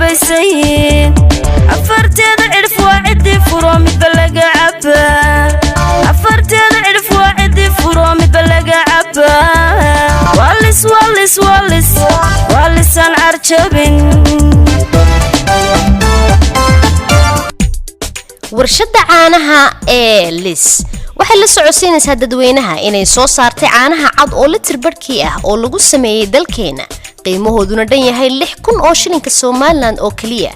عبسين أفرتين عرف واحد فرومي بلقى عبا أفرتين عرف واحد فرومي بلقى عبا والس والس والس والس عن عرشبين warshada caanaha ee Lis waxay la socodsiinaysaa dadweynaha inay soo saartay caanaha cad oo litir barkii ah oo lagu sameeyay dalkeena qiimahooduna dhan yahay 6,000 oo shilinka Soomaaliland oo kaliya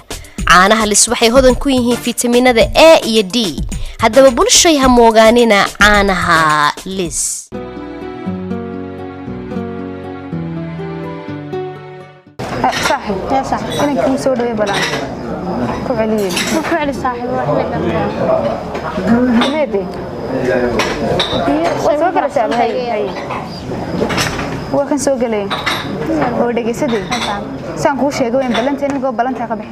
caanaha Lis waxay hodan ku yihiin fitamiinada A iyo D haddaba bulshay ha moogaanina caanaha Lis صاحب يا صاحب أنا كم سوى ده بلان كوعلي كوعلي صاحب مهدي وسوى كلا سامي هاي وكان سوى قلي هو دقي سدي سان كوش يجوا بلان تاني جو بلان تاقبح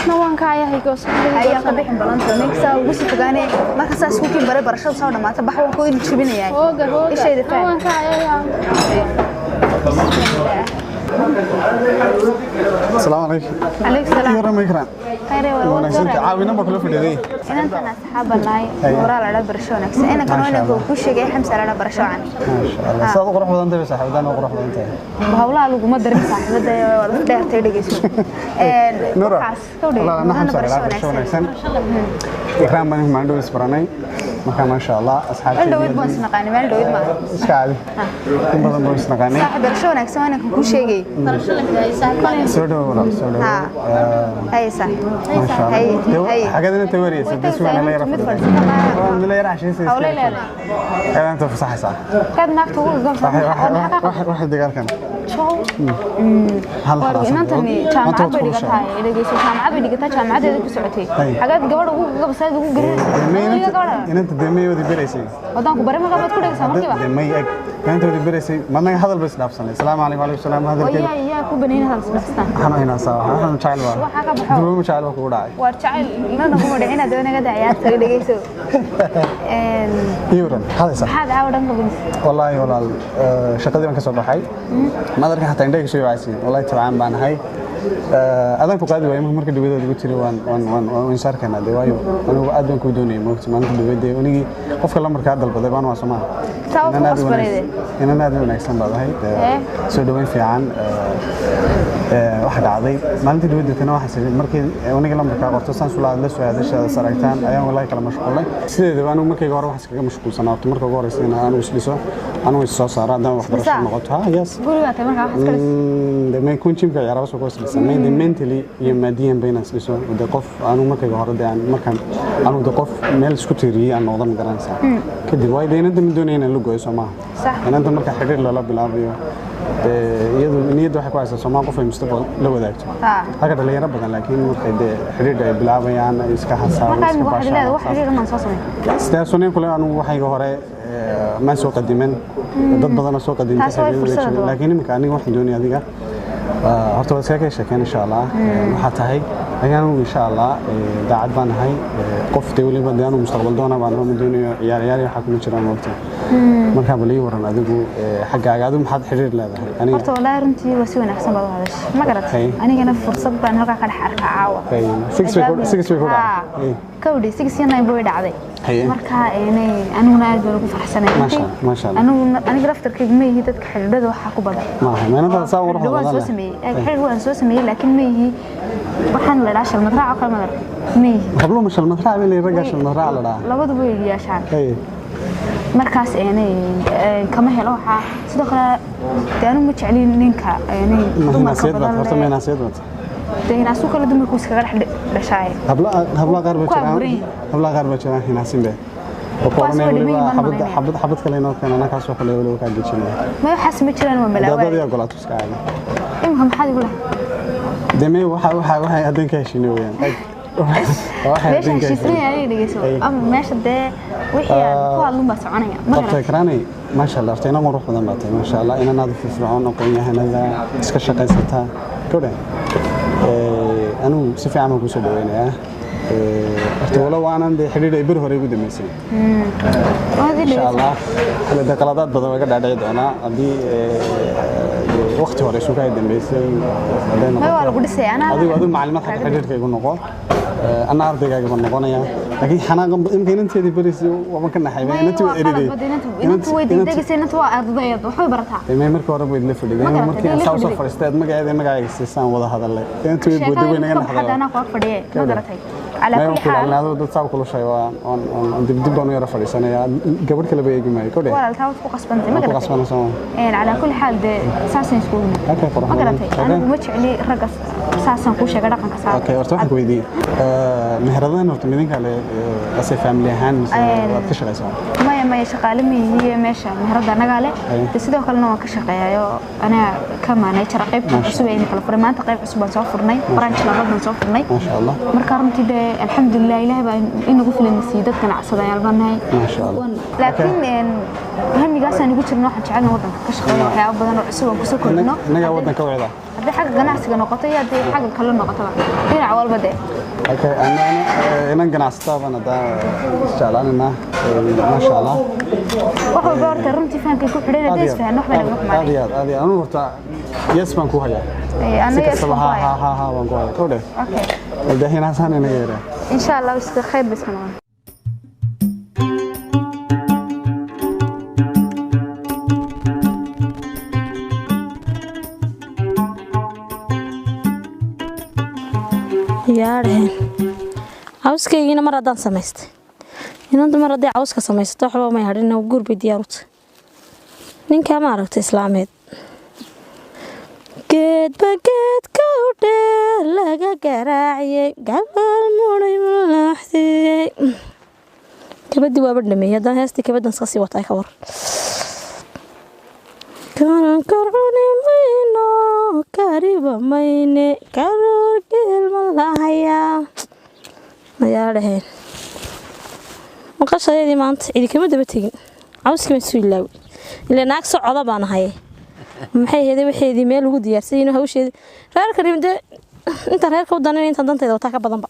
نوان كايا هيك وصل هاي قبح بلان تاني كسا وقص فجاني ما كسا سوكي برا برشة صار ما تبحوا كوي تشبيني يعني إيش هذا فعل نوان كايا السلام عليكم. عليك السلام. يا ميكران. خير والله. أنا عاوينا بكل في دي. إن أنت أصحاب الله ورا على برشونك. أنا كمان كل شيء جاي حمس على برشون. ما شاء الله. صادق قرح بدن تبي صاحب بدن قرح بدن تبي. بهولا لو ما دري صاحب ده ولا ده تيجي شو. نورا. لا أنا حمس على برشونك سن. إكرام بني ما عنده إسبراني. ما شاء الله أصحاب. الدويد بس نقاني ما الدويد ما. إسكالي. كم بدن بس نقاني. صاحب برشونك سواء كل شيء جاي. سودو ولا سودو. هاي صح. ما شاء الله. هاي. حاجة دي نتوري سدس ولا لا يعرف. لا يعرف شيء سيس. ولا لا. هذا أنت صح صح. كذا ما تقول واحد دقيقة كان. شو؟ هلا. إن أنت مي جامعة بدي قطعة إذا جيت جامعة بدي قطعة جامعة إذا كسرتي. حاجات قبل قبل بس هذا قبل. إن أنت دمي ودي بريسي. ودانك برا ما قبل كده سامر كيف؟ دمي أك. إن أنت ودي بريسي. ما أنا هذا بس نفسنا. السلام عليكم وعليكم السلام هذا الكلام. يا كوبنين هذا بسنا. أنا هنا سوا. أنا مشاعل بقى. وحاجة بحاول. دروم مشاعل بقى كودا. وارشاعل. لا نقوم بدينا دونا قد عيات سوي دقيسو. يورن هذا صح. هذا عودن قبل. والله شقدي من كسر حي. ما أدري حتى عندك شيء عايزين. والله تبعان بان هاي. أذن فقادي ويا ممكن دويدا دوي تري وان شارك أنا دوايو. أنا أدون كودوني موقت ما نقول دويدا ونيجي قف كلام مركاد البضي بان واسمع. أنا أدون أحسن بعض هاي. سودوين في عن واحد عظيم ما أنت دويدا كنا واحد سرير مركي ونيجي لما مركاد قرطسان سولا لسه هذا الشيء سرقتان أيام والله كلام مشغول. سيد أنا مركي جوار واحد سكر مشغول سنة مركي جوار سنة أنا وسلسة أنا وسلسة صار ده واحد رش نقطها يس. قولوا يا تمام واحد سكر. ده ما يكون شيء كي يعرف سوق سلسة ما يدي منتلي يماديا بين سلسة وده قف أنا مركي جوار ده يعني مكان أنا وده قف مال سكوتيري أنا وضم جرانسا. كده وايد أنت من دون هنا اللوجو يسمعه. صح. أنا أنت مركي حرير لا بالعربية. يدو حكوا عايز سماه قف المستقبل لو ذاك. هكذا اللي يربط لكن مركي حرير بالعربية يعني إسكا حساب. ما كان واحد لا واحد حرير ما نصاصني. استأذنين كلنا أنا وحي جوهرة ما سوق قديمين. ضد بدنا سوق قديم. لكن مكاني واحد دنيا ذيك. هرتوا سكاكي شكان إن شاء الله. حتى هاي أيام إن شاء الله داعد بان هاي قف تقولي بدي أنا مستقبل دونا بان من دنيا ياري حكم شرام وقتها. مركب لي ورنا ذيكو حاجة قاعدهم حد حرير لا ده. أنا هرتوا لا رنتي وسوينا أحسن بعض هذا الشيء. ما قرأت. أنا كنا فرصة بان هرقا كان حركة عاوة. 6 week كودي 6 يوم نبوي عادي. marka anu naad baan ugu faraxsanahay ma sha Allah aniga raftarkayga ma yihi dadka xiriirada waxa ku badan ma meena soo war waan soo sameeyay xiriir waan soo sameeyay laakiin ma yihi waxaan la ilaashay madraac kala madar ma yihi qablo ma shal madraac ilaa raga shal madraac la dhaha labaduba way yeeshaan markaas kama helo waxa sidoo kale taanu ma jeclin ninka dumarka badan horta meena seedad هنا سوق اللي دمك وسكر دشاي هبلا غرب جران هنا سنبه وقرنا حبط كلينا كان انا كاسو خلي ولو كان جينا ما يحس ما جيران ما ملاوي داديا غلط اسكا المهم حد يقول دمي waxa hadin ka heshino weeyaan ليش هالشيء يعني دقيسو أما ماشي ده وحيا هو اللون بس عنيا طب كراني ما شاء الله ارتينا نروح بدن باتay ما شاء الله إن نادف فرعون aqoonyahanada iska shaqaysata كده أنا سفي عمل كوسو دوينه wala waanan de xiriir bir hore ugu dhameysay إن شاء الله هذا قلادات بدل ما قاعد أعيد أنا أبي وقت هوري شو قاعد دمبيسي ما ولا قدسي أنا هذا معلومات حق حدير كيقول نقول أنا أرضي قاعد يقول نقول لكن حنا يمكن أنت تدي بريسي وما كنا حيوان أنت إيدي أنت ودي دقيسي أنت أرضي وحوي برتها ما مركو ربو يدلف لي مركي ساوس فرستاد ما قاعد يستسان ولا هذا اللي أنت ودي وين هذا أنا قاعد فدي ما درتها على كل حال هذا تصاب كل شيء وان دب دون يرى فريسنا يا قبل كلا بيجي معي كده ولا التاوت قصبنتي ما درتها على كل حال ده ساسين سكولنا ما درتها أنا مجعلي رقص ساسن كوشة قدر كان كسر أوكي أرتاح كويدي مهرجان أرتميدين على أسف فاميلي هان كشغل سوا ما يشغل مي هي ماشى مهرجان نقاله بس ده خلنا ما كشغل أنا كمان يترقب أسبوع يعني كلا فرمان تقريبا أسبوع صافرني برانش لابد صافرني ما شاء الله مركرمتي ده الحمد لله إله بقى إنه قفل النسيدات كان عصدا يالبناي ما شاء الله لكن هم جالس أنا قلت إنه حنشعلنا وطن كشغل وحياة بدنا عصوا وكسر إنه نجا وطن كويدا هذا حاجة جناس نقطية دي حاجة كلنا نقطة هنا عوال بدأ اوكي انا جناس طبعا ده اشتغلنا ما شاء الله وهو بارت رنتي فان كيكون حرينا ديس فان نحن نروح معي هذه انا ورتا يسمع كو هيا انا يسمع ها وان كو اوكي ده هنا سنه نغيره ان شاء الله بس خير بس كمان yaareen cawskaygiina mar haddaan samaystay inanta mar haddii cawska samaysato waxba may hadhin guurbay diyaarut ninkaa ma aragtay islaameed geedba geedka u dheer laga garaaciyey gabal muday mulaaxdiyey kabadii waaba dhameeyey haddaan heestii kabaddan iska sii watay ka war karankar mayno kariba mayne karoor geelma lahayaa mayaa dhaheen maqashayadii maanta cidi kama daba tegin cawskii baan suu ilaawi ilaa naag socoda baan ahay maxay heeday waxeedii meel ugu diyaarsay inuu hawsheedii reerka rimde inta reerka u danin inta dantayda wataa ka badanba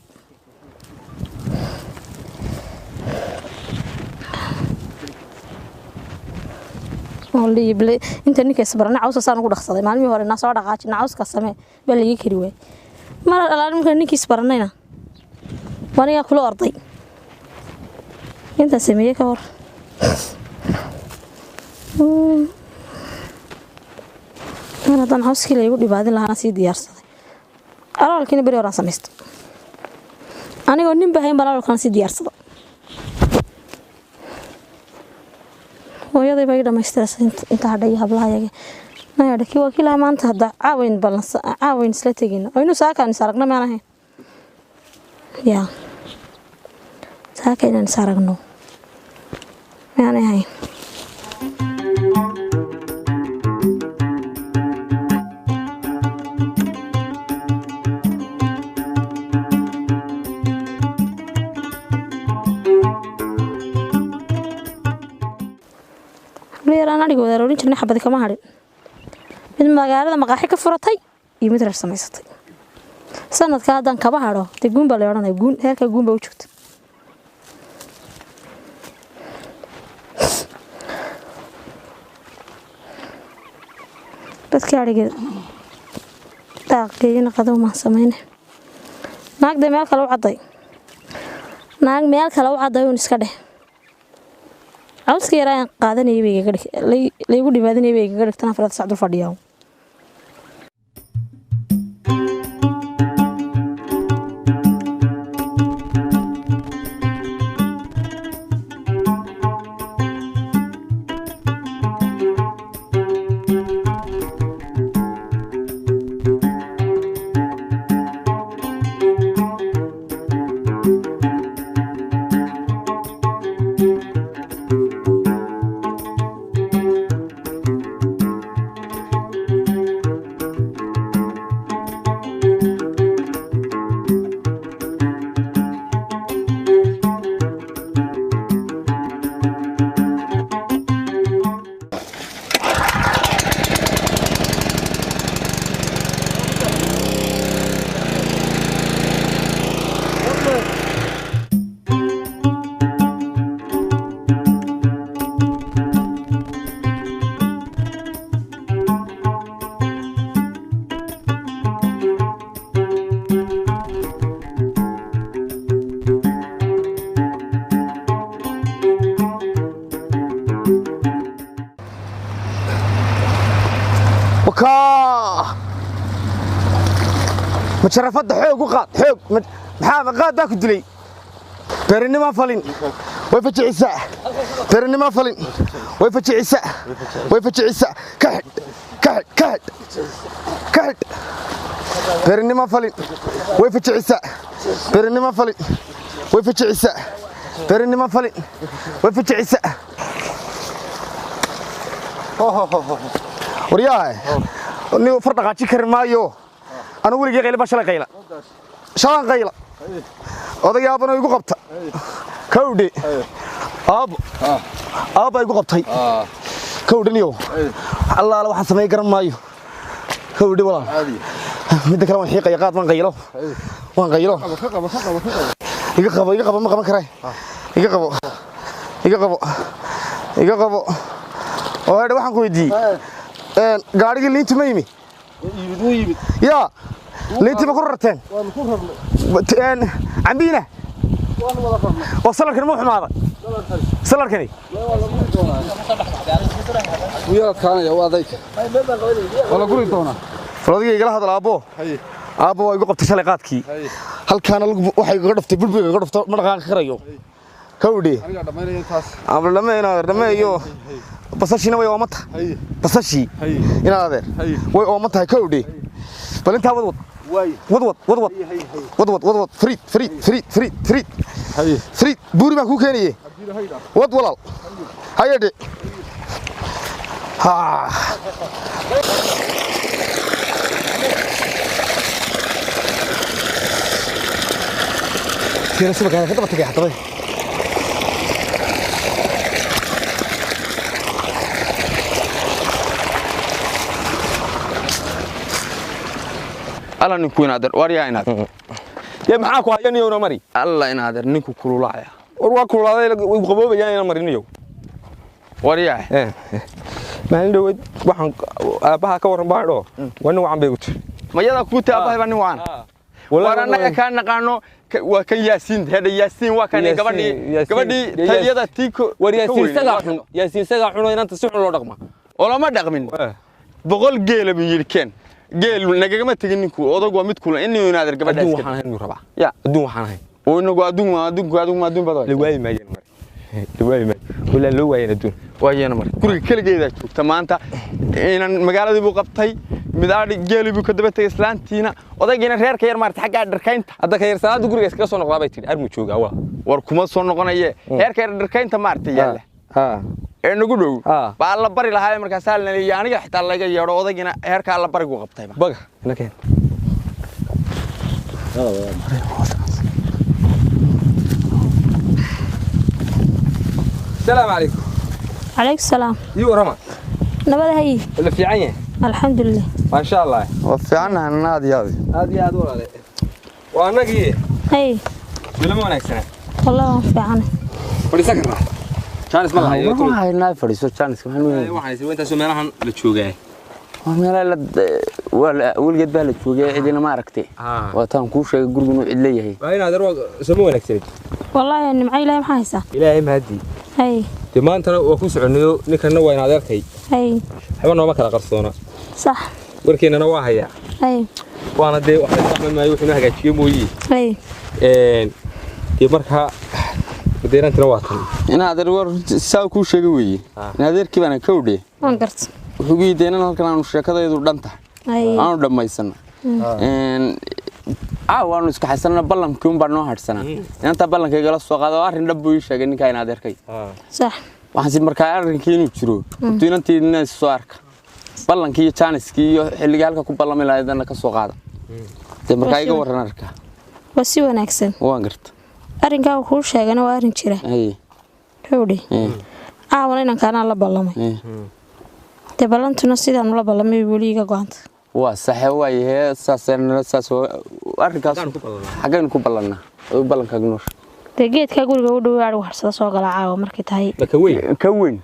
liible inta ninkaas barana cawska saan ugu dhaqsaday maalmii hore na soo dhaqaajina cawska samee bal laga kari way mar alaalmka ninkiis baranayna waniga kula orday inta sameeyay ka hor ana dan cawski la igu dhibaadin lahaana sii diyaarsaday alaalkina bari hore sameeysto anigoo nin bahayn balaalkan sii diyaarsada hooyaday bay dhamaystiray inta hadhay hablahayaga nayada kii wakiilaa maanta hadda caawayn isla tegino aynu saakaan is aragno maan ahayn yaa saakaynan is aragno maan ahayn leeyahay anigoo daaroorin jirnay xabad kama hadhin mid magaalada maqaaxi ka furatay iyo mid reer samaysatay sanadka hadan kaba hadho de guun baa la oranay guun heerka guun baa u joogta dadka arigeed daaqeeyna qadow ma sameeyay naag de meel kale u caday iska dheh cawska yaraan qaadanayay bay iga dhigay laygu dhibaadinayay bay iga dhigtana farad sacdu fadhiyaa ma sharafada xoog u qaad xoog maxaa qaad baa ku dilay beerinima falin way fajicisa beerinima falin way fajicisa ka beerinima falin way fajicisa beerinima falin way fajicisa beerinima falin way fajicisa waryahay ni fardaqaaji karin maayo anu weliga qayla bashala qayla shalan qayla odayaabana igu qabta kawdhe aaba igu qabtay kawdhaniyo allaala waxaan sameey garan maayo kawdhe walaal midda kale waan xiiqaya qaad waan qaylo iga qabo ma qaban karay iga qabo oo hadda waxaan ku weydiiyey gaarigii liintu ma yimi yaa liintii ma ku rarteen cambiina oo salarkani ma xumaaday salarkani faladiga igala hadal aabbo waa igu qabtay shalay qaadkii halkaana waxay igaga dhuftay bulbiga igaga dhufto ma dhaqaaqi karayo kawdhe dhameeyo basashiina way ooman tahay basashii inaad adeer way ooman tahay kawdhe bal intaa wadwad friid buuri baan kuu keenaye wad walaal hayadhe ka daba tagay haddaba alla ninku inaader waryaa inaader يا معاك وهايني ونا مري alla inaader ninku kululaaya وروا كلادي qaboobayaan inaan marinayo waryaa maalin dhaweed waxaan aabaha ka waran baadho wana waxaan bay u tir mayada ku taabahay baan waan waranaga ka naqaano waa kan yaasiin hada yaasiin waa kan gabadhii tayada tiiko yaasiin saga xuno inanta si xun loo dhaqma oo lama dhaqmin boqol geel buu yirkeen geel nagagama tagin ninku odag waa mid kula inuu inaader gabadhaas waxaan ahayn rabaa ya adduun waxaan ahayn oo inagu adduun badan la waayay maayeen wala loo waayay adduun waayana mar guriga kaligeeda joogta maanta inaan magaaladii buu qabtay midaadi geeli buu ka daba tagay islaantiina odaygiina reerka yar maartay xagga dharkaynta hadda ka yar salaada guriga iska soo noqdaa bay tii armu jooga war kuma soo noqonaye reerka yar dharkaynta maartay yaala nagu dhow baa la bari lahaa markaas aniga xitaa laga yeero odaygiina heerka la barigu qabtay baga nakeen السلام عليكم عليك السلام يورما نبدا هي ولا في عينه الحمد لله ما شاء الله وفي عنها النادي هذه ولا وانا قيه هي ولا ما نكسنا والله في عنه ولي سكر كان اسمه هاي ما هاي الناي فريسو كانس waxaan waxaan inta soo meelahan la joogay meelaha waligeed baa la joogay cidina ma aragtay wataan ku sheegay gurigu inuu cid leeyahay waa inaad arwa soo wanaagsan والله اني معي لا ما haysa ilaahay ma hadii هي maantana waa ku soconayo ninkana waa inaad arkay هي xaban ma kala qarsoona صح warkeenana waa haya هي waana de waxa saxman maayo wuxuu hagaajiyo mooyee dee marka deerantana waa tan inaad war saa ku sheegay weeye naadeerkii baan ka udhe waan gart wuxuu geeyeen halkan aanu sheekadaydu dhanta aanu dhamaysan waanu iska xasanna ballankii un baa noo hadhsana inta ballankayga la soo qaado arrin dhab buu ii sheegay ninka inaad arkay صح waxaan si markaa arrinkii inuu jiro inantiina soo arka ballankii iyo jaaniskii iyo xilliga halka ku ballami lahaydna ka soo qaada dee markaa iga waran arka wasi wanaagsan waan garta arrinkaa ku sheegana waa arrin jira hawdhi aawana inaan kaana la ballamay dee ballantuna sidaan la ballamay weliga go'aanta waa saxe waaye saas arrinkaas xageen ku ballanaa oo ballanka gnoor dee geedka guriga u dhow yaar warsada soo gala caawa markay tahay ka weyn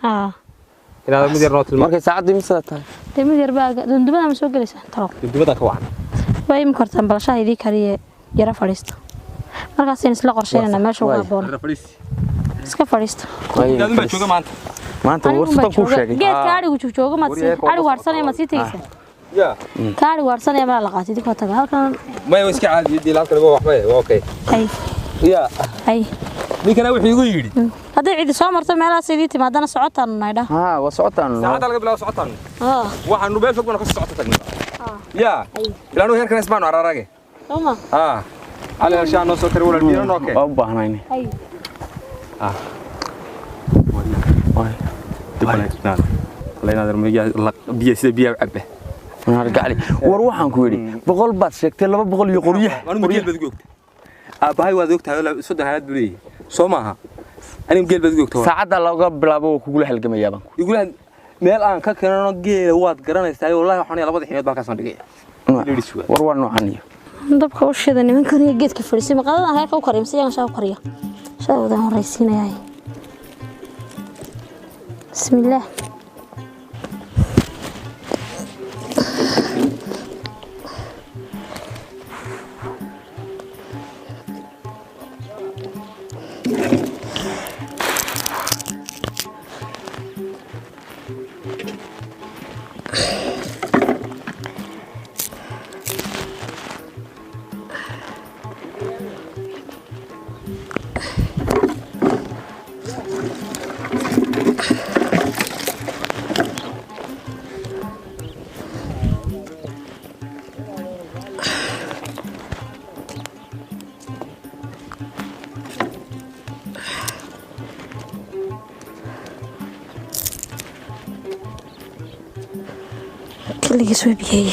inaad mid yar nootil markay saacadii misada tahay dee mid yar baa dundubada ma soo galaysaa taw dundubada ka wacan way ma kortan balshahaydii kariye yara fadhiisto markaas in isla qorsheynana meesha waa boon iska fadhiisto inaad ma jooga maanta warsada ku sheegay geedka arigu joogo ma si arigu harsanay ma si tagaysaa يا كاري وارسنا يا مال لقاتي ديك وتاع halkan ما يسكي عادي يدي halkan waa waxba okay hay يا hay ninkana wuxuu igu yiri haday cidi soo marto meelaha sidii timaadana socotaan naydha ها وصوتان saacada laga bilaabo socotaan waxaanu beel fog ka socota tagnaa يا ilaanu heerkan ismaan ararage Toma. على عشان نوصل كرول البيرون اوكي oo baahnayni hay waay dibna leena darmiga biyo sida biyo cabbe aan argacli war waxaan ku yiri 100 baad sheegtay 200 iyo qoryaha anu geel bad googta aabahay waad ogtahay soddon halad bulay soo maaha aniga geel bad googta saacada laga bilaabo kugu halgamayaa baan igula meel aan ka keenano geel waad garanaysaa wallahi waxaan labada xinood baa ka soo dhigay war war noocan dabka u shida nimankan iyo geedka fadhiisay maqaadada heerka u kareemsay aan soo qariyo shaawada horeysiinayay bismillaah كل جسمي بيجي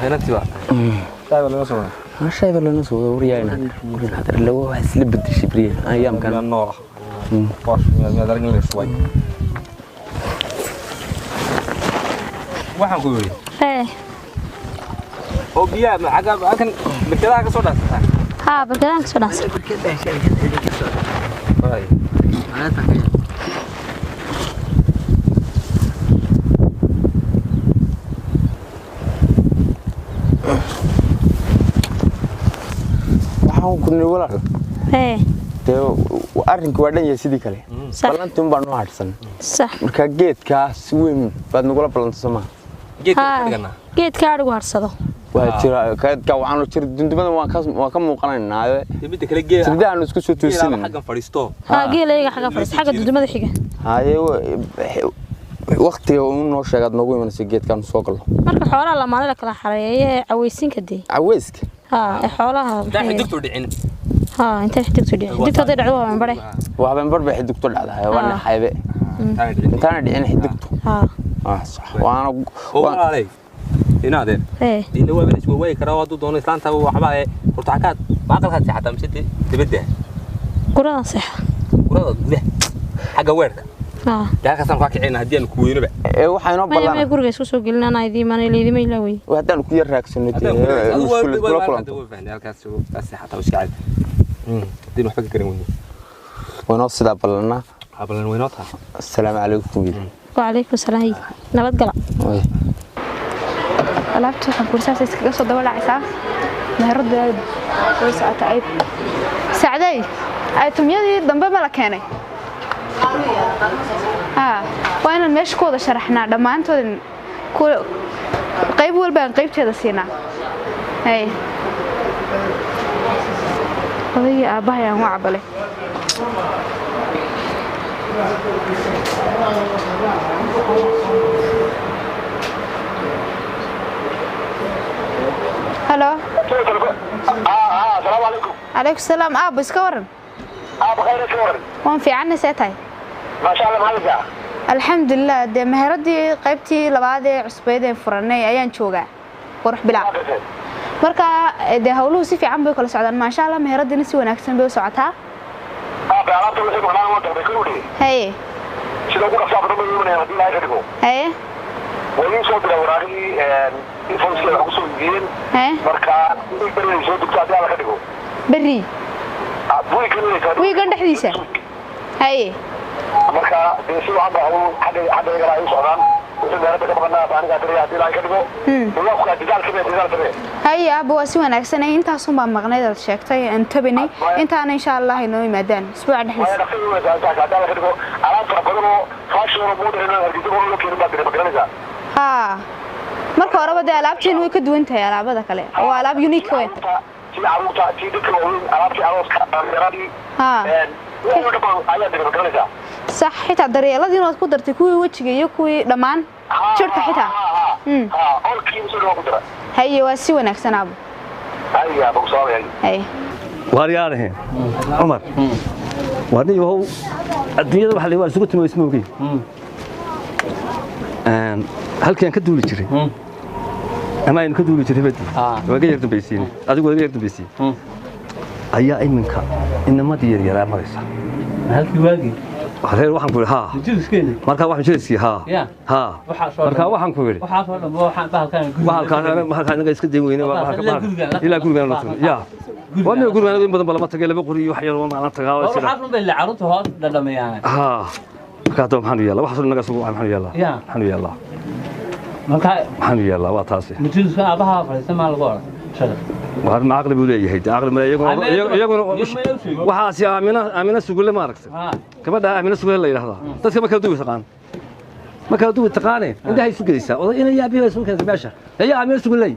هنا تبع طيب ولا نسمع شاي ولا نسوي وريانا هذا اللي هو سلب الشبريه ايام كان النور باش ما درجنا شوي waxaan ku yiri oo biya xaga kan barkada ka soo dhaafta barkada ka soo dhaafta waxaan ku niri walaal arrinku waa dhan yahay sidii kale ballantin baan u harsan sax marka geedkaas weyn baad nagula ballantsama geedka arigu harsado waa jira geedka waxaan jir dundumada waan ka muuqanaynaa midda kale geed sidii aan isku soo toosin xagan fadhiisto geelayga xaga fadhiisto xaga dundumada xiga haye waqtiga uu noo sheegad noogu imanaysa geedkan soo galo marka xoolaha la maalin kala xareeyay caweysinka dee caweyska xoolaha xiddigtu dhicin inta xiddigtu dhicin xiddigtu dhacdo waa bare waa ban barba xiddigtu dhacday waa xaybe intaana dhicin xiddigtu صح وانا وعلي inaadeen diina waa meesh way karaa wadu doona islaanta waxba ay hortaakaad baaqalka saxata misati dibadda qurada sax qurada gudaha xaga weerka yaa ka san ka kicina hadii aan ku weynaba waxay noo ballan ma guriga isku soo gelinana idii man leedima ilaaway hadaan ku yar raagsano mushkilad kula kulanto halkaas saxata iska diin waxba ka garan weyn wana sida ballanna ballan weynoo tahay assalaamu calaykum وعليكم السلام نبات قلع alaabta waxaan kursaas iskaga soo daba dhacaysaa meherada way socota ay saacday ay tumyadii dambe ma la keenay waa inaan meesha ku wada sharaxnaa dhammaantood qayb walba aan qaybteeda siinaa odayii aabbahay aan waa cabale هلو السلام عليكم عليكم السلام بس كورن بخير كورن وان في عنا ساعتين ما شاء الله معلقة الحمد لله ده مهردي قيبتي لبعض عصبيدين فرني أيان شوقة وروح بلعب مركا ده هقوله سيفي عم بيكل سعدان ما شاء الله مهردي نسي ونكسن بيو سعتها بعرفت ولا شيء أنا ما تبيكلوني هي شو أقول أصعب من من هذه لا يدركوا هي وين صوت الأوراقي الفلوس اللي أقصد جين مركا بري صوت دكتور على كده بري wiigan dhexdiisa haye marka si waxaan baa xagga igala ay socdaan meelada ka maqnaa baaniga tiriya hadii la ka dhigo waa dadaalka haye aabo waa si wanaagsan intaas uma maqneed aad sheegtay aan tabinay intaana insha Allah inoo yimaadaan isbuuca dhexdiisa ha marka horeba de alaabteen way ka duwan tahay alaabada kale oo alaab unique way صح حتى دريالدي inaad ku dartay kuwii wajiga iyo kuwii dhamaan jirka xitaa haye waa si wanaagsan aabo haye aabo sooyay haye waaryaanahay Umar waani oo adduunyada waxa la isugu timo ismoogay halkeen ka duuli jiray ama aynu ka duuli jiray badi waga yar dambaysiin adigu waga yar dambaysiin ayaa iminka inamadii yar yar maraysa halkii waagi reer waxaan ku ha marka waxaan jeeski ha marka waxaan ku yiri waxaan naga iska deyn weynaa ila guriga la tago ya wana guriga in badan lama tagay laba qori wax yar oo ma la tagaa waxaan bay la caruurta hoos dhadhamayaan marka doon waxaan yeelaa wax naga soo waxaan yeelaa marka waxaan yeelaa waa taasi mujilka abaha fariisan ma lagu oran waar ma aqli buu leeyahay aqli ma iyaguna waxaasi aamina sugulle ma aragtay gabadha aamina sugulle la yiraahdo dadka ma kala duwi taqaan inta ay sugaysaa oo inay yaabiyo soo keenay meesha ayaa aamina sugulle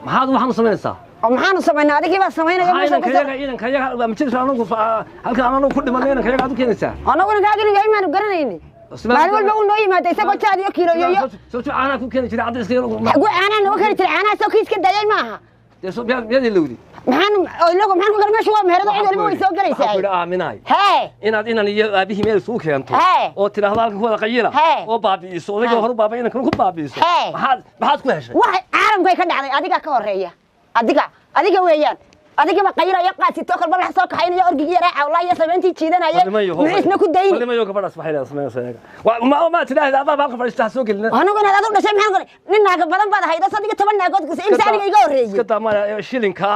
maxaad waxaan sameynaysaa maxaan sameynaa adigii baa sameynaya meesha ka soo idan kayaga ma jirto anagu halka anagu ku dhimanayna kayaga aad u keenaysaa anagu gaagin iyo imaan garanayni maalin walba uu noo yimaado isagoo jaad iyo kiilo iyo soo caana ku keeni jiray cadis kiilo ugu caana noo keeni jiray caana soo kiiska dayay maaha soo biyad lawdi maxaan ku garmeesho waa meherada cid walba way soo galaysaa ku aaminay inaad iyo aabihi meel soo keento oo tiraahdo halka wada qayila oo baabiiso odayga hor baabay inaan ku baabiiso maxaad ku heshay wax caalamka ka dhacday adiga ka horeeya adiga weeyaan adiga ma qayra ya qaasito kalba la soo kaxaynaya orgigi yaraa awlaayo sameyntii jiidanaya maxisna ku dayn walimayo gabadhaas waxay leedahay sameeyay ma tiraahdo abaab halka fadhiista soo gelina anaguna aad u dhashay maxaan qoray nin naaga badan baad hayda sadiga 10 naagood ku insaaniga iga horeeyay iska taamana shilinka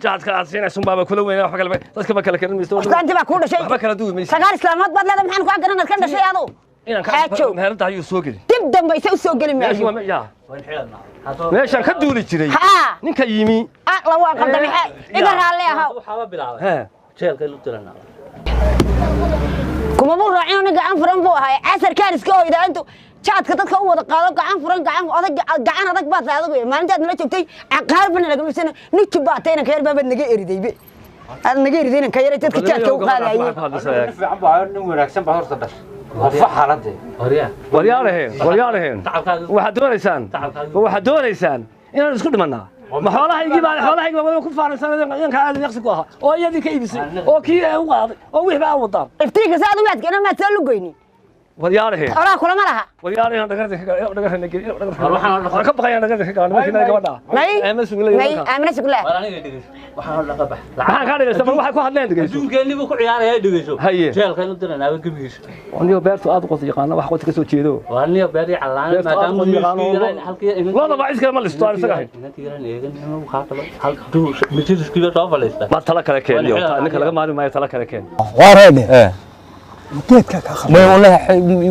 jaadka aad siinayso baaba kula weynaa wax kale dadka ma kala karin misto waxaan dib ku dhashay waxba kala duwi sagaal islaamad baad leedahay maxaan ku garanad ka dhashay adu inaan ka meherada ayuu soo gelin dib dambaysa u soo gelin maayo meeshan ka duuli jiray ninka yimi la waa qadamay iga raali aha waxa bilaabay jeelka lu tirana kuma buu raacin aniga aan furan buu ahay asar kaan iska hoyda intu jaadka dadka u wada qaado gacan furan gacan adag baad adigu maalintaad nala joogtay aqaar bana laga misana ninki baatayna ka yar baad naga eridaybe aad naga eridayna ka yar dadka jaadka u qaadayo fiican baa nin wanaagsan baa horta dhash وفحلته وريالهن waxaad doonaysaan inaan isku dhimanaa ma xoolahaygi baa ku faanaysan inka aad yaqsi ku aha oo iyadii ka iibisay oo kii u qaaday oo wixii baa wadaan iftiinka saad u maadkana ma soo lugoyni وريالهن xoolaha kulama laha وريالهن dhagarta ka baqayaan dhagarta ka gacan markii naga wadhaa amina sugla waxaan ka dhigaysaa waxa ku hadleen dhigayso duulkeeni buu ku ciyaaraya dhigayso jeelka inuu dirana aba gabigiisa waniyo beertu aad qof yaqaan wax qod ka soo jeedo waniyo beeri calaan maadaama uu yaqaan halkii wada baa iska ma listo aan isaga hal duu mijiskiiba soo faleesta ma tala kale keenyo ninka laga maari maayo tala kale keen wareede geedka ka khad ma wallahi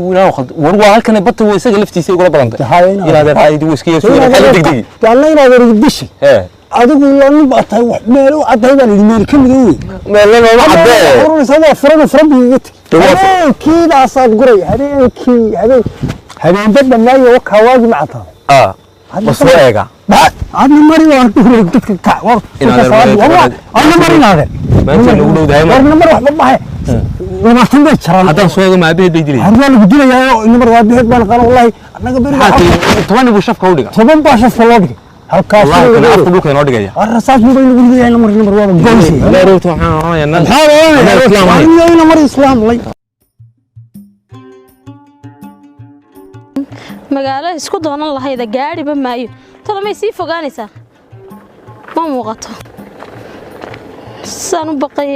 warwa halkan badta way isaga laftiisa ugu badantay inaad raayid wiskiyo soo degdegi wallahi inaad rugbishi adigu loo baatay wax meel u caday baan idin meel kamid meel loo caday horaysa furan biigit kiidaas aad guray habeen badda maayo ka waagi macata wasweega adna mari waa duray dadka ka war adna mari naade maanta lagu dhowdahay warna mar waxba bahay lama tan jaraan hadan sooga ma abeed bay dilay harba lagu dilayaa numar waa beed baan qala wallahi anaga bari 10 buu shafka u dhiga 10 baa shafka loo dhigay halkaas afku dhulka inoo dhigaya rasaas buu lagu leeyahay numar waa go'aysi la roogto waxaan numar islaam lay magaalo isku doonan lahayd gaariba maayo tolo may sii fogaanaysaa ma muuqato saan u baqay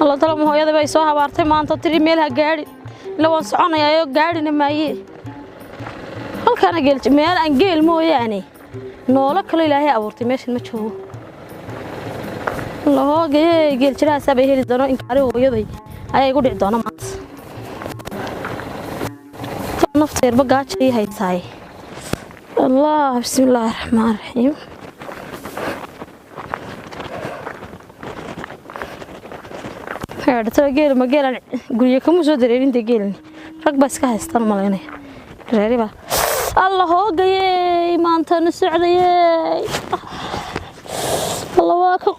الله طلب هو يدا بيسوها بارتي ما أنت تري ميلها قاري لو أنصحنا يا قاري نمايي هل كان قلت ميل أنجيل مو يعني نولا كل إلهي أورتي ماشي المشهور الله جيل جرا سبع هيل دونو إن كاري ويضي أي يقول عدونا مات نفتر بقى شيء هاي ساي الله بسم الله الرحمن الرحيم هذا ترى جيل ما جيل قولي كم زودرين أنت جيل ركب بس كه استنى ماليني غريبة الله جاي ما أنت نسعدي الله واقع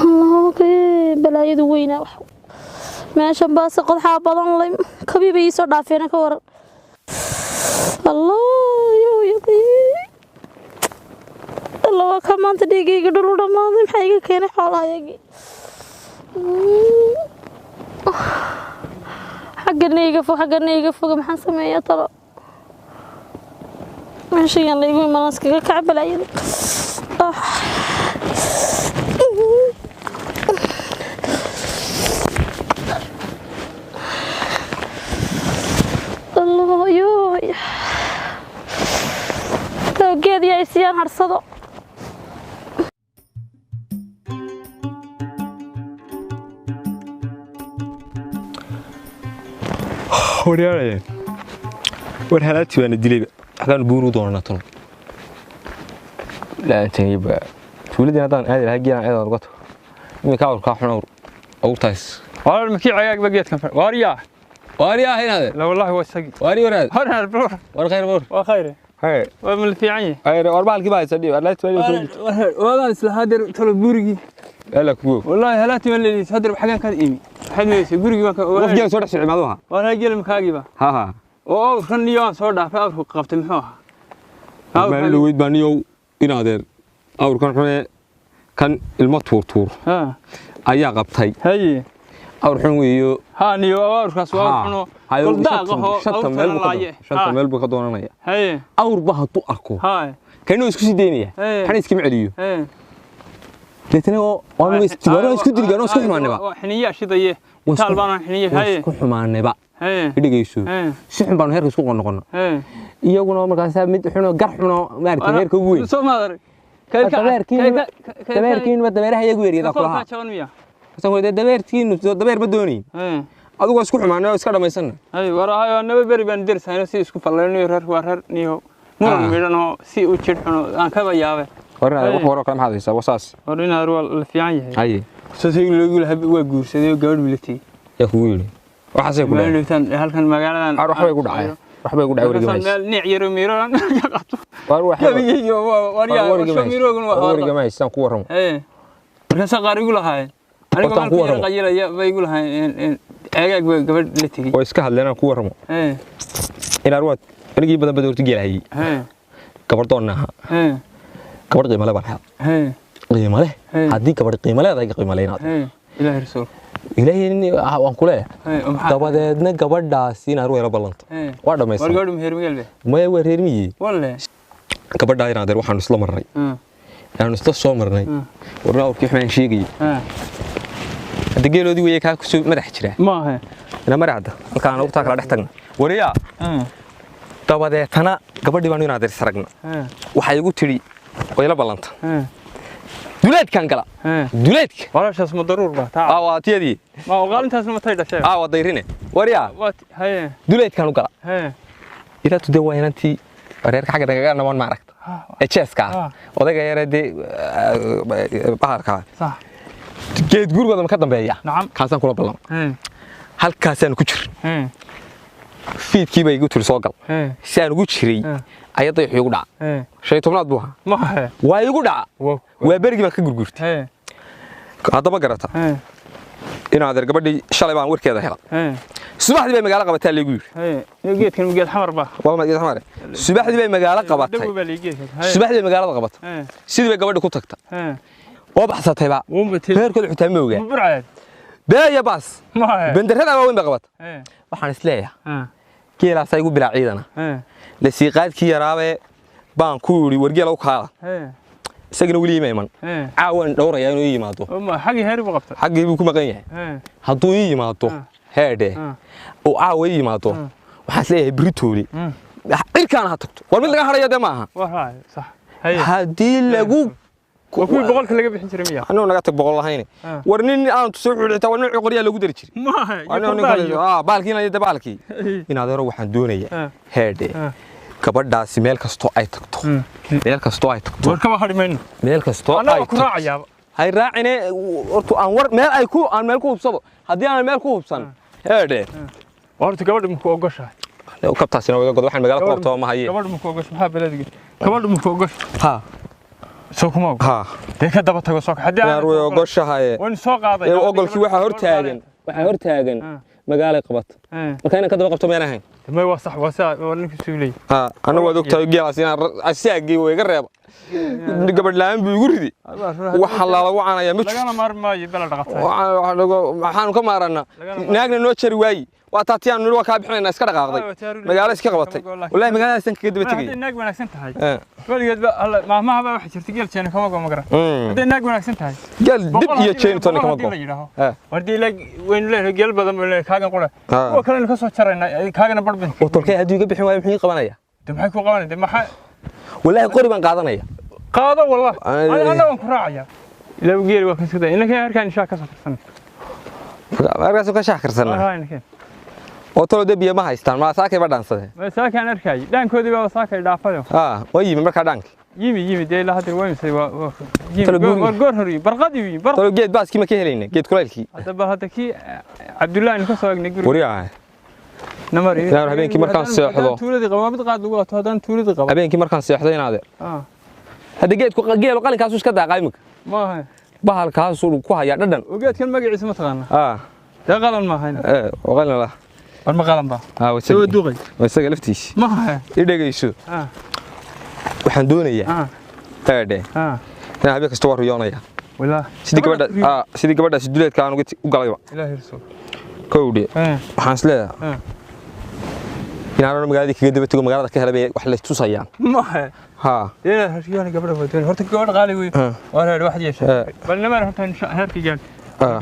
الله جاي بلا يدوينا ماشي بس قد حابض الله كبي بيسر دافينا كور الله يو الله كمان تديجي قدروا ما ذي حاجة كنا حالها يجي حقنا يقفوا ما حنسمع يا ترى ماشي يلا يقول ما نسكت كعب العيد الله يوي لو قيد يا إسيان هرصدو وريالي ورهالاتي وانا دليبا حقان بورو دونا تون لا انت يبقى تولدي هذان هذه الهجينا ايضا رقته مي كاور كاحنور او تايس والله المكي عياق بقيت كم واريا هنا هذا لا والله هو سقي واري وراد هنا البرور خير بور وخير هاي ومن اللي في عيني هاي اربع الكباي سدي لا تولي والله اسلا هادر تلو بورغي لا كبو والله هلاتي من اللي هادر بحاجه كان ايمي حديث بورغي وف جل سو دخ سلمادوها وانا جل مكاغيبا ها oo raniyo soo dhaafay awrku qabtay muxuu ahaa ma luwid baniyo inaadeer awrkan xune kan ilmo tuur ayaa qabtay haye awr xun weeyo ha niyo awrkaas waa xuno qoldaaqo shanta meel buu ka doonanaya haye awr ba hadu arko haye kanoo isku sideynaya xan iska maceliyo leetana oo isku dilgaan oo isku xumaanaba xiniya shidaye talbaan xiniya haye isku xumaanaba idhigayso si xun baan heerka isku qonoqono iyaguna markaas mid xuno gar xuno maartay heerka ugu weyn soo maadar dabeerkiin ma dabeeraha iyagu yeeriyada kulaha kasoo dabeer ma dooni adigu isku xumaanay iska dhamaysan ay warahayo naba bari baan dirsaano si isku fallaynayo reer niyo muran midano si u jid xuno aan ka bayaabay warna wax waro kala maxad haysaa wasaas warina arwal la fiican yahay ay soo lagu lahaa waa guursaday gabadh wiiltay yaa ku wiilay waxaasay ku dhacay halkan magaaladan waxbay ku dhacay wargimays niic yaro miiraan war waxa wargimays san ku waramo markaas qaar igu lahayn aniga markaan qayilaya bay igu lahayn aagaag gabadh la tagay oo iska hadleena ku waramo ila arwad anigii badan badoorti geelahay gabadhoona gabadh qiimo leh baan qiimo leh hadii gabadh qiimo leh ay qiimo leeynaad ilaahay rasuul ilaahay waan ku leeyahay dabadeedna gabadhaas in arway la ballanto waa dhamaysan war gabadhu meher magalbe ma waa reer miyi walle gabadha ayna adeer waxaan isla marnay aan isla soo marnay warna oo kixmaan sheegay hada geeloodii way ka ku soo madax jira ma aha ina maraada halkaan ugu taa kala dhex tagna wariya dabadeetana gabadhii baan inaa adeer saragna waxay igu tiri way la ballanta duleedkan gala duleedka walaashaas ma daruur ba taa waatiyadii ma oqaalintaas ma tay dhashay wadayrine wariya haye duleedkan u gala ila tudee waynantii reerka xagga naga naman ma aragta echeska odayga yareedii baharka sax geed gurigooda ka dambeeya kaasaan kula ballan halkaasaan ku jir fiidkii bay igu tiri soo gal saan ugu jiray ayaday igu dhac shay tobnaad buu ahaa waa igu dhac waa berigi baan ka gurgurtay hadaba garata in adeer gabadhii shalay baan warkeeda helay subaxdii bay magaalo qabatay leegu yiri geedkan geed xamar ba waa ma geed xamar subaxdii bay magaalo qabatay subaxdii bay magaalada qabatay sidii bay gabadhii ku tagtay oo baxsatay ba heerkooda xitaa ma ogaa beeya bas bandarada waa weyn ba qabatay waxaan isleeyahay geelaas ay ugu bilaa ciidana la siiqaadkii yaraabe baan ku yiri wargeel u kaala isagana wali iimayman caawan dhowraya inuu yimaado ma xaqi heer buu qabtay xaqi buu ku maqan yahay hadduu yimaado heede oo caawa yimaado waxaan leeyahay britooli cirkaan ha tagto war mid laga harayo de maaha waa sax haddii lagu kuwii boqolka laga bixin jiray miya anuu naga tag boqol lahayn war nin aan soo xulita war nin qorya lagu dari jiray baalkiina iyo baalkii in adeero waxaan doonayaa heede gabadhaasi meel kasto ay tagto war kama hadhimayno meel kasto ay ku raacayaa hay raacine hortu aan war meel ay ku aan meel ku hubsado haddii aan meel ku hubsan heede horta gabadha ma ku ogoshahay kabtaasina wada god waxaan magaalo ku qabto ma haye gabadha ma ku ogoshahay maxaa beledigi gabadha ma ku ogoshahay ha soo kuma og ha de ka daba tago soo haddii aan way ogoshahay waan soo qaaday ogolkii waxa hortaagan magaalo qabato marka inaan ka daba qabto meel ahayn ma waa sax waa ninka suulay ha ana wada ogtahay geelaas inaan asaagii way iga reeba gabadh laan buu igu ridi waxa la lagu caanaya mid lagana maarmaayo bala dhaqatay waxaan ka maarana naagna noo jari waayay waa taatiyaan noo ka bixinayna iska dhaqaaqday magaalo iska qabatay wallahi magaalada san kaga daba tagay hadii naag wanaagsan tahay waligeed ba maamaha ba wax jirtay geel jeena kama go'o magara hadii naag wanaagsan tahay geel dib iyo jeena toona kama go'o wardii lag weyn leeyahay geel badan baa leeyahay kaagan qora oo kale ka soo jarayna kaagana barbin oo tolkay hadii iga bixin waayo maxay qabanaya maxay ku qabanayaan maxay wallahi qori baan qaadanaya qaado wallahi ana waan ku raacaya ila geel waa kan sida inaka harkaan insha ka soo karsan markaas ka shaakarsan oo tolo debiya ma haystaan ma saakay ba dhaansadeen ma saakaan arkay dhaankoodii baa saakay dhaafayo way yimi marka dhaanki yimi de la hadir way misay waa yimi goor hori barqadii tolo geed baaski ma ka helayna geed kuleelkii hadda ki Cabdullaahi in ka soo agnay guri wariyaa namar ila habeenkii markaan seexdo tuuladii qabaamid qaad lagu wato hadan tuuladii qaba habeenkii markaan seexdo inaade hadda geedku geel qalinkaas iska daaqay imika maaha bahalkaas uu ku haya dhadhan geedkan magaciisa ma taqaana da qalan ma hayna oo qalan la war ma qalan ba soo duqay wasaga laftiis maaha idhagayso waxaan doonayaa taade inaan habeen kasta war riyoonaya wala sidii gabadhaas duleedka aan u galayba ilaahay rasuul kowdhe waxaan isleeyahay inaan magaalada kaga daba tago magaalada ka helay wax la tusayaan maaha ha ina hashiyaan gabadha wadeen horta gabadha qaali weey waa wax yeeshay bal nama horta heerkii gaan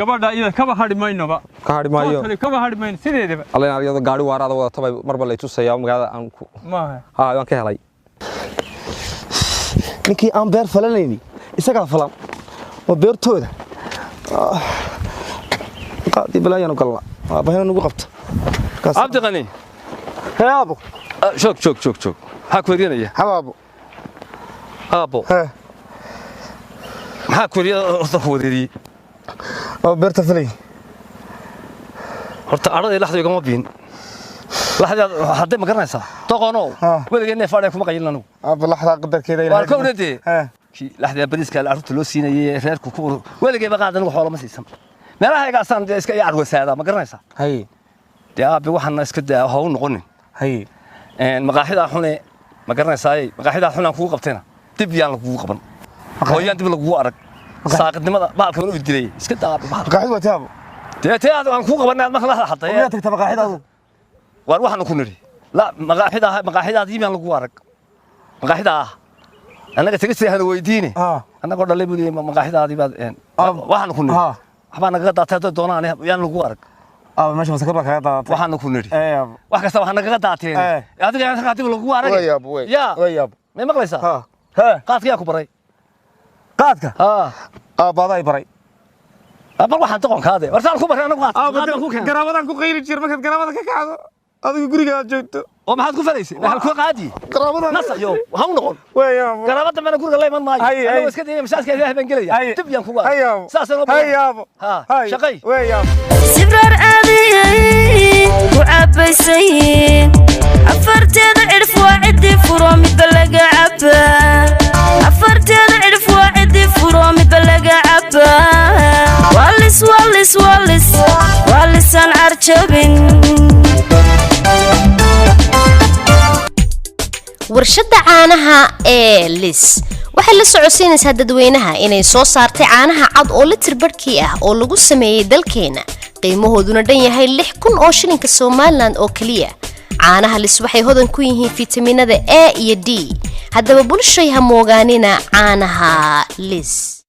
gabadha iyada kaba hadhi maynaba ka hadhi maayo kaba hadhi mayn sideedaba alla iyada gaari waaraada wada tabay marba la tusaya magaalada aan ku maaha ha waan ka helay ninkii aan beer falanayni isaga falan oo beertooda qaadi balayaan galna baahan ugu qabta abdi qani haabo joog ha ku riyanaya haabo ha ku riyo wareeri oo beerta falay horta arada ilaxday kuma biin laxda hadday ma garanaysaa toqono weligeena faadhay kuma qayilna anigu laxda qadarkeeda ilaahay waa kowdade laxda bariiska la arrinta loo siinayay reerku ku weligeeba qaadan wax xoolo ma siisan meelaha iga asaan iska yaar wasaada ma garanaysaa hay aabe waxana iska daa ha u noqonin hay maqaaxida xune ma garanaysaa maqaaxida xune aan kugu qabtayna dib yaan lagu qaban hooyaan dib lagu arag saaqadnimada baalka uu dilay iska daa maqaaxid waa taabo teeteed aan kugu qabanay ma kala haday oo tagta maqaaxidaadu war waxaan ku niri la maqaaxidaadii baan lagu arag maqaaxida anaga tagay hada weydiine anaga dhalay buu maqaaxidaadii baad waxaan ku niri waxbaa naga daatay doonaan yaan lagu arag meesha masakar baa kaga daatay waxaan ku niri wax kasta waxaan naga daateen adiga aan ka dib lagu arag ya ma maqlaysaa qaadka ku baray qaadka baaday baray bal waxaan toqon kaade warsaan ku baray anagu qaad garaabadan ku qeyri jir markaad garaabada ka kacdo adigu guriga joogto oo maxaad ku falaysay hal ku qaadi garaabadan nasayo ha u noqon garaabada mana guriga leeman maayo anagu iska deeyay masaaska ilaahay baan gelaya dib yaan ku waa saasana hayaabo shaqay sibrar aadiyay ku cabaysayn afarteeda cirf waa cidii furo midba laga cabaa afarteeda cirf waa cidii furo midba laga cabaa waalisaan carjabin warshada caanaha ee lis waxay la socodsiinaysaa dadweynaha inay soo saartay caanaha cad oo litir barhkii ah oo lagu sameeyey dalkeena qiimahooduna dhan yahay 6,000 oo shilinka Soomaaliland oo kaliya caanaha lis waxay hodan ku yihiin fitamiinada A iyo D haddaba bulshada ha moogaanina caanaha lis